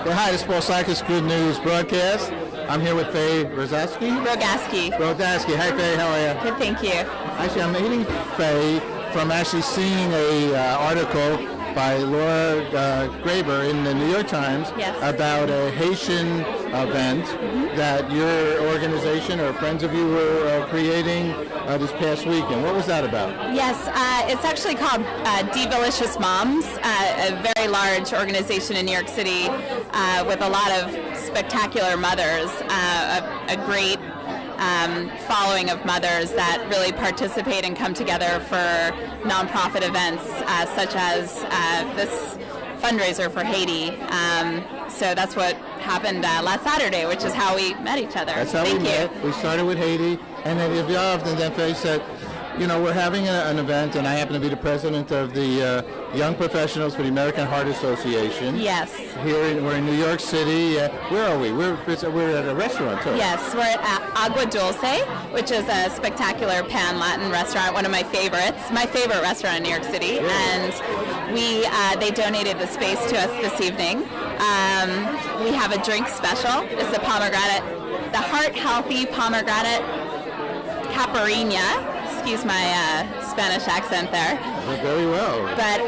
Yeah, hi, this is Paul Sykes, Good News Broadcast. I'm here with Faye Rogaski. Rogaski. Hi, Faye. How are you? Good, thank you. Actually, I'm meeting Faye from actually seeing a article by Laura Graber in the New York Times about a Haitian event that your organization or friends of you were creating this past weekend. What was that about? Yes, it's actually called Divalicious Moms, a very large organization in New York City with a lot of spectacular mothers, a great following of mothers that really participate and come together for nonprofit events such as this fundraiser for Haiti. So that's what happened last Saturday, which is how we met each other. That's how we met. We started with Haiti, and then evolved, and then Faye said, you know, we're having an event, and I happen to be the president of the Young Professionals for the American Heart Association. Yes. We're in New York City. Where are we? We're at a restaurant, too. Yes, we're at Agua Dulce, which is a spectacular pan-Latin restaurant, one of my favorites, my favorite restaurant in New York City. Yeah. And they donated the space to us this evening. We have a drink special. It's a pomegranate, the heart-healthy pomegranate caipirinha. Excuse my Spanish accent there. Very well. But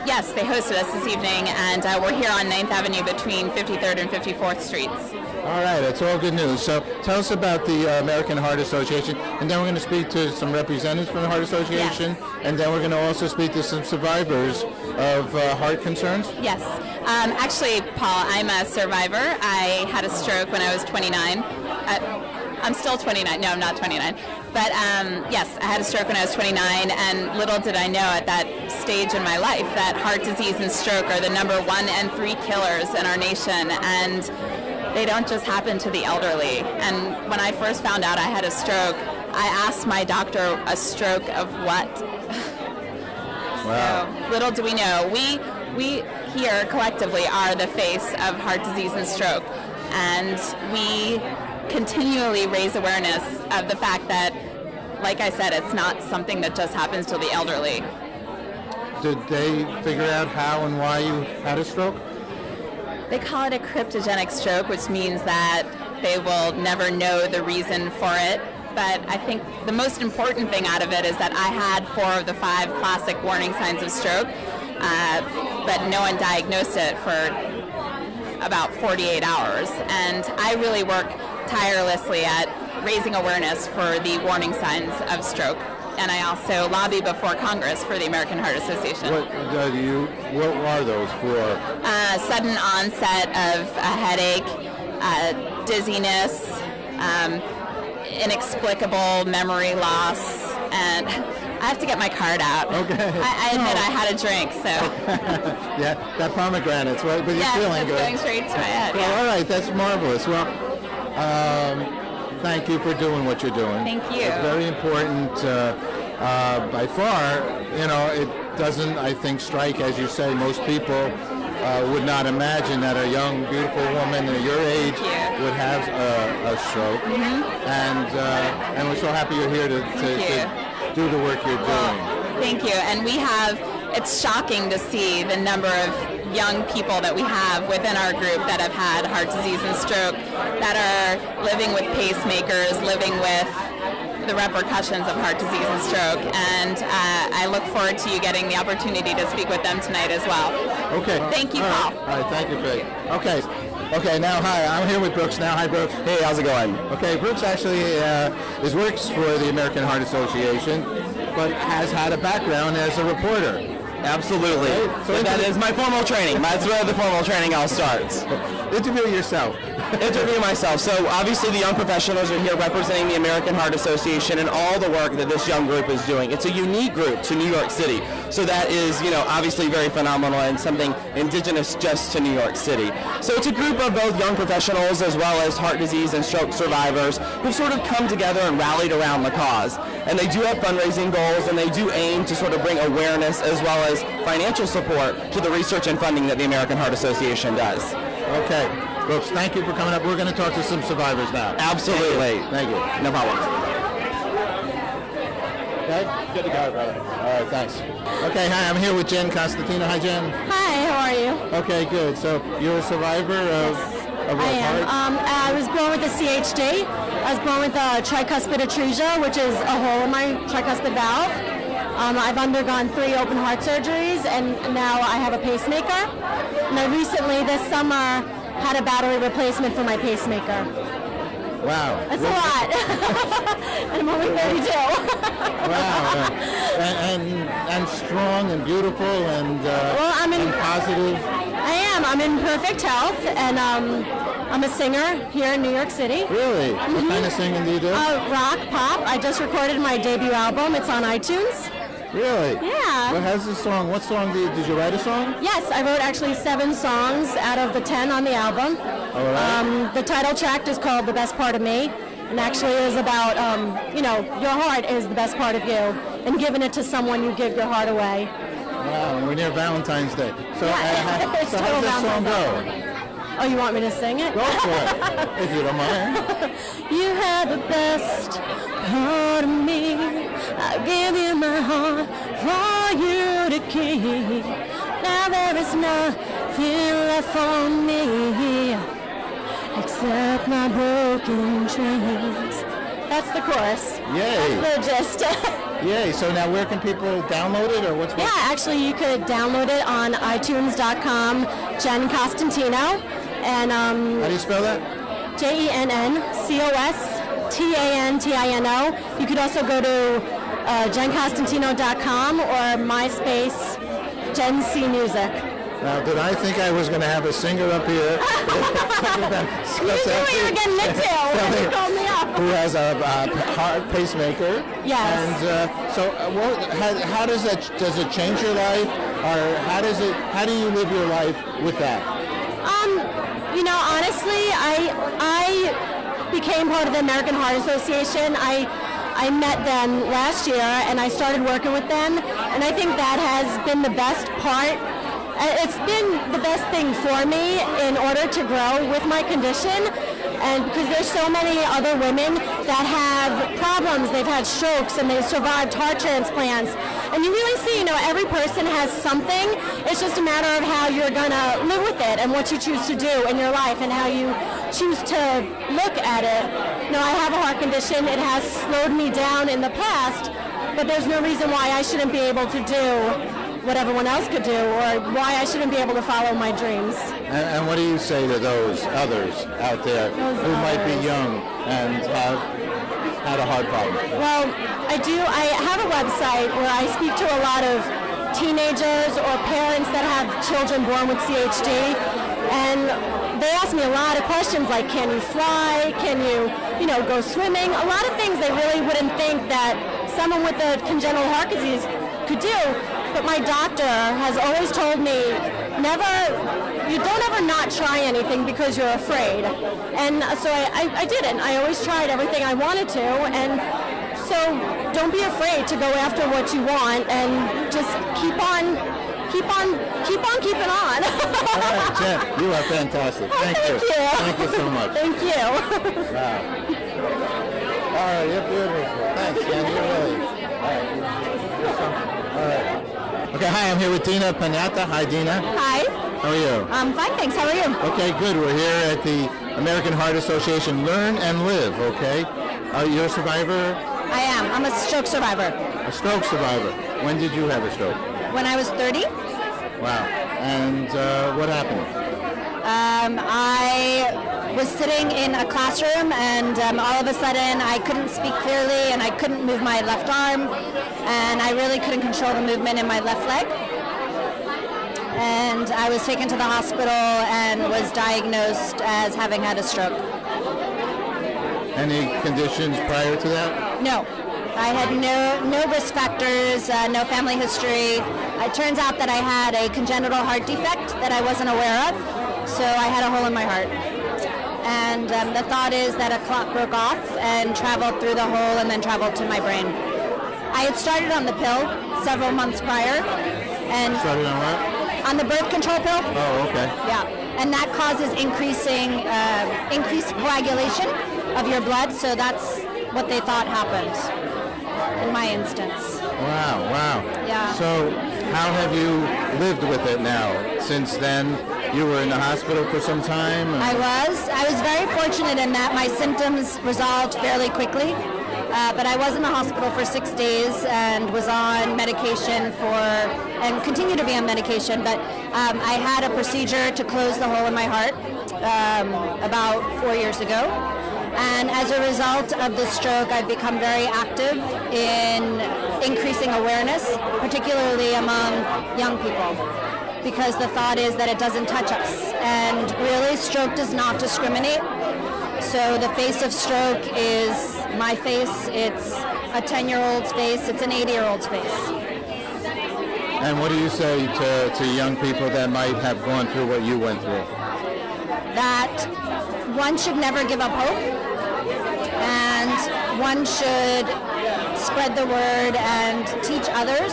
yes, they hosted us this evening, and we're here on 9th Avenue between 53rd and 54th Streets. All right, that's all good news. So tell us about the American Heart Association, and then we're going to speak to some representatives from the Heart Association, and then we're going to also speak to some survivors of heart concerns. Yes. Actually, Paul, I'm a survivor. I had a stroke when I was 29. I'm still 29. No, I'm not 29. But yes, I had a stroke when I was 29, and little did I know at that stage in my life that heart disease and stroke are the number 1 and 3 killers in our nation, and they don't just happen to the elderly. And when I first found out I had a stroke, I asked my doctor, a stroke of what? Wow. So little do we know. We here collectively are the face of heart disease and stroke, and we continually raise awareness of the fact that, like I said, it's not something that just happens to the elderly. Did they figure out how and why you had a stroke? They call it a cryptogenic stroke, which means that they will never know the reason for it. But I think the most important thing out of it is that I had 4 of the 5 classic warning signs of stroke, but no one diagnosed it for about 48 hours. And I really work tirelessly at raising awareness for the warning signs of stroke, and I also lobby before Congress for the American Heart Association. What are those for? Sudden onset of a headache, dizziness, inexplicable memory loss, and I have to get my card out. Okay. I admit I had a drink, so. Yeah, that pomegranate, right? But you're feeling good. Yes, going straight to my head. Well, Yeah. all right, that's marvelous. Well, thank you for doing what you're doing. Thank you. It's very important. By far, you know, it doesn't, I think, strike, as you say, most people would not imagine that a young, beautiful woman at your age would have a stroke. And we're so happy you're here to do the work you're doing. Thank you. And it's shocking to see the number of young people that we have within our group that have had heart disease and stroke, that are living with pacemakers, living with the repercussions of heart disease and stroke. And I look forward to you getting the opportunity to speak with them tonight as well. Okay. Thank you, Paul. All right, thank you, Faye. Okay, now, hi, I'm here with Brooks now. Hi, Brooks. Hey, how's it going? Okay, Brooks actually works for the American Heart Association, but has had a background as a reporter. Absolutely. Right? So that is my formal training. That's where the formal training all starts. Interview yourself. Interview myself. So obviously the young professionals are here representing the American Heart Association and all the work that this young group is doing. It's a unique group to New York City. So that is, you know, obviously very phenomenal and something indigenous just to New York City. So it's a group of both young professionals as well as heart disease and stroke survivors who've sort of come together and rallied around the cause. And they do have fundraising goals, and they do aim to sort of bring awareness as well as financial support to the research and funding that the American Heart Association does. Okay. Brooks, thank you for coming up. We're going to talk to some survivors now. Absolutely. Thank you. No problem. Okay? Good to go, brother. All right, thanks. Okay, hi, I'm here with Jen Constantino. Hi, Jen. Hi, how are you? Okay, good. So you're a survivor of I am. I was born with a CHD. I was born with a tricuspid atresia, which is a hole in my tricuspid valve. I've undergone 3 open heart surgeries, and now I have a pacemaker. And I recently, this summer, had a battery replacement for my pacemaker. Wow. That's a lot. And I'm only 32. Wow. And strong and beautiful and, and positive. I am. I'm in perfect health, and I'm a singer here in New York City. Really? What kind of singing do you do? Rock, pop. I just recorded my debut album. It's on iTunes. Really? Yeah. What has this song? What song did you write a song? Yes, I wrote actually 7 songs out of the 10 on the album. All right. The title track is called "The Best Part of Me," and actually is about, your heart is the best part of you, and giving it to someone you give your heart away. Wow, we're near Valentine's Day. So, It's so how total does that song Valentine's go? Oh, you want me to sing it? Go for it, if you don't mind. You had the best part of me. I give you my heart for you to keep. Now there is nothing left for me except my broken dreams. That's the chorus. Yay. That's the gist. Yay. So now where can people download it, or what's Yeah, actually you could download it on iTunes.com, Jen Constantino. And How do you spell that? JenConstantino. You could also go to JenConstantino.com or MySpace, Gen C Music. Now, did I think I was going to have a singer up here? You knew what you were getting into when you called me up. Who has a heart pacemaker? Yes. And how does it change your life, or how do you live your life with that? Honestly, I became part of the American Heart Association. I met them last year, and I started working with them, and I think that has been the best part. It's been the best thing for me in order to grow with my condition, and because there's so many other women that have problems. They've had strokes and they've survived heart transplants, and you really see, every person has something. It's just a matter of how you're gonna live with it and what you choose to do in your life and how you choose to look at it. I have a heart condition. It has slowed me down in the past, but there's no reason why I shouldn't be able to do what everyone else could do, or why I shouldn't be able to follow my dreams. And what do you say to those others out there who might be young and have had a heart problem? Well, I have a website where I speak to a lot of teenagers or parents that have children born with CHD, and they ask me a lot of questions like, can you fly? Can you, go swimming? A lot of things they really wouldn't think that someone with a congenital heart disease could do. But my doctor has always told me, you don't ever not try anything because you're afraid. And so I didn't. I always tried everything I wanted to. And so don't be afraid to go after what you want, and just keep on keeping on. All right, Jen, you are fantastic. Thank you. Thank you so much. Thank you. Wow. All right, you're beautiful. Thanks, Jen. You're really. All right. Okay, hi, I'm here with Dina Panata. Hi, Dina. Hi. How are you? I'm fine, thanks. How are you? Okay, good. We're here at the American Heart Association Learn and Live, okay? You're a survivor? I am. I'm a stroke survivor. A stroke survivor. When did you have a stroke? When I was 30. Wow. And what happened? I was sitting in a classroom, and all of a sudden I couldn't speak clearly, and I couldn't move my left arm, and I really couldn't control the movement in my left leg. And I was taken to the hospital and was diagnosed as having had a stroke. Any conditions prior to that? No. I had no risk factors, no family history. It turns out that I had a congenital heart defect that I wasn't aware of, so I had a hole in my heart. And the thought is that a clot broke off and traveled through the hole and then traveled to my brain. I had started on the pill several months prior. And started on what? On the birth control pill. Oh, okay. Yeah, and that causes increased coagulation of your blood, so that's what they thought happened in my instance. Wow. Yeah. So How have you lived with it now? Since then, you were in the hospital for some time? I was very fortunate in that my symptoms resolved fairly quickly. But I was in the hospital for 6 days and was on medication and continue to be on medication. But I had a procedure to close the hole in my heart about 4 years ago. And as a result of the stroke, I've become very active in increasing awareness, particularly among young people, because the thought is that it doesn't touch us. And really, stroke does not discriminate. So the face of stroke is my face, it's a 10-year-old's face, it's an 80-year-old's face. And what do you say to young people that might have gone through what you went through? That one should never give up hope, and one should spread the word and teach others,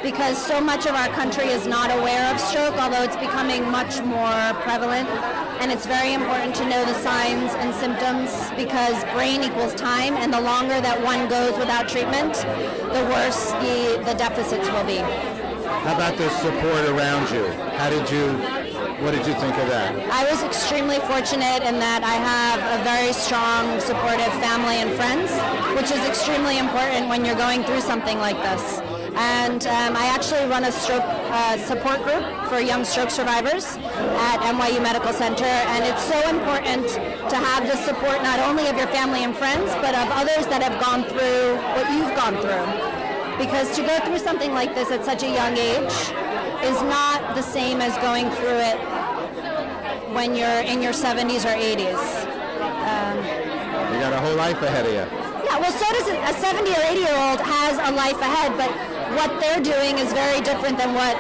because so much of our country is not aware of stroke, although it's becoming much more prevalent. And it's very important to know the signs and symptoms, because brain equals time, and the longer that one goes without treatment, the worse the deficits will be. How about the support around you? What did you think of that? I was extremely fortunate in that I have a very strong, supportive family and friends, which is extremely important when you're going through something like this. And I actually run a stroke support group for young stroke survivors at NYU Medical Center, and it's so important to have the support not only of your family and friends, but of others that have gone through what you've gone through. Because to go through something like this at such a young age is not the same as going through it when you're in your 70s or 80s. You got a whole life ahead of you. Yeah, well, so does a 70 or 80-year-old has a life ahead, but what they're doing is very different than what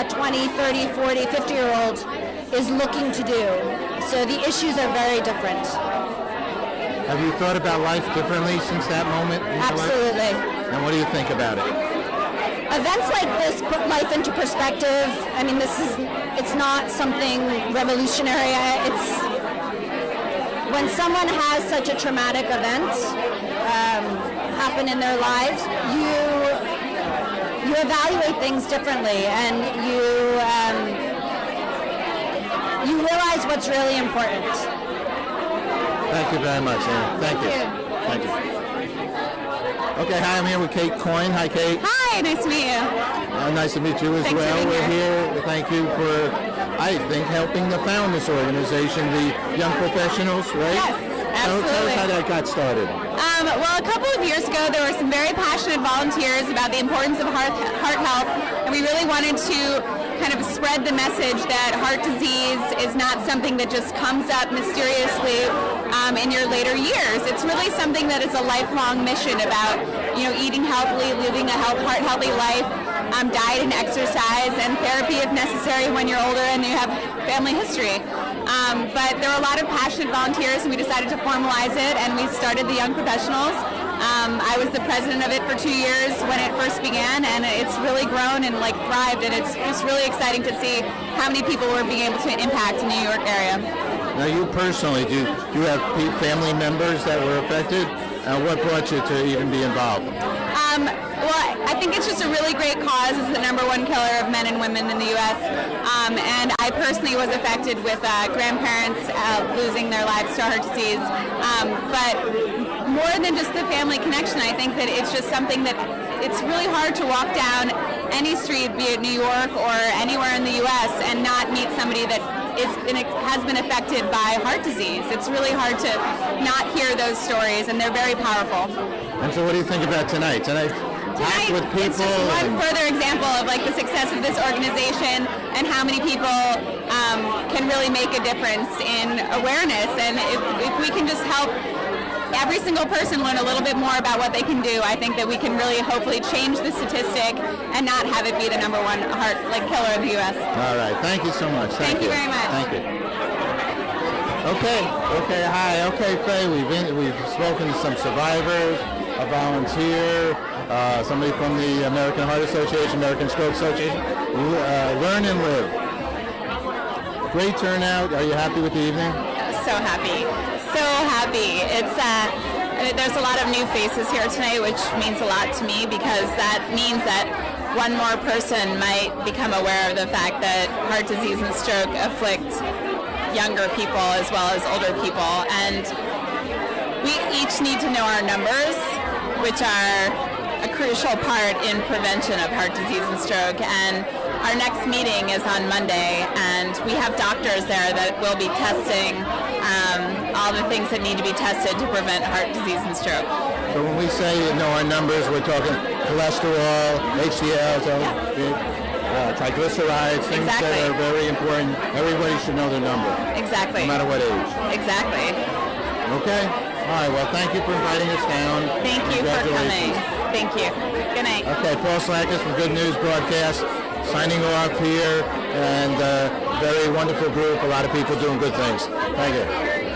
a 20, 30, 40, 50-year-old is looking to do. So the issues are very different. Have you thought about life differently since that moment? Absolutely. And what do you think about it? Events like this put life into perspective. I mean, it's not something revolutionary. It's when someone has such a traumatic event happen in their lives, you evaluate things differently, and you realize what's really important. Thank you very much, Anne. Thank you. Thank you. Okay, hi, I'm here with Kate Coyne. Hi, Kate. Hi, nice to meet you. Nice to meet you as Thanks well. for being We're here. Thank you for, I think, helping to found this organization, the Young Professionals, right? Yes, absolutely. Tell us how that got started. Well, a couple of years ago, there were some very passionate volunteers about the importance of heart health, and we really wanted to kind of spread the message that heart disease is not something that just comes up mysteriously in your later years. It's really something that is a lifelong mission about, eating healthily, living a heart-healthy life, diet and exercise, and therapy if necessary when you're older and you have family history. But there were a lot of passionate volunteers, and we decided to formalize it, and we started the Young Professionals. I was the president of it for 2 years when it first began, and it's really grown and thrived, and it's just really exciting to see how many people we're being able to impact in the New York area. Now, you personally, do you have family members that were affected? What brought you to even be involved? Well, I think it's just a really great cause. It's the #1 killer of men and women in the U.S. And I personally was affected with grandparents losing their lives to heart disease. But more than just the family connection, I think that it's just something that it's really hard to walk down any street, be it New York or anywhere in the U.S., and not meet somebody that has been affected by heart disease. It's really hard to not hear those stories, and they're very powerful. And so what do you think about tonight? Tonight packed with people. It's just one further example of the success of this organization and how many people can really make a difference in awareness. And if we can just help every single person learn a little bit more about what they can do, I think that we can really hopefully change the statistic and not have it be the #1 heart killer in the U.S. All right. Thank you so much. Thank you very much. Thank you. Okay. Hi. Okay, Faye. We've spoken to some survivors, a volunteer, somebody from the American Heart Association, American Stroke Association. Learn and live. Great turnout. Are you happy with the evening? So happy. So happy. It's there's a lot of new faces here tonight, which means a lot to me, because that means that one more person might become aware of the fact that heart disease and stroke afflict younger people as well as older people. And we each need to know our numbers, which are a crucial part in prevention of heart disease and stroke. And our next meeting is on Monday, and we have doctors there that will be testing all the things that need to be tested to prevent heart disease and stroke. So when we say know our numbers, we're talking cholesterol, HDL, triglycerides, things that are very important. Everybody should know their number. Exactly. No matter what age. Exactly. Okay. All right. Well, thank you for inviting us down. Thank you for coming. Thank you. Good night. Okay. Paul Slakis from Good News Broadcast signing off here, and very wonderful group. A lot of people doing good things. Thank you.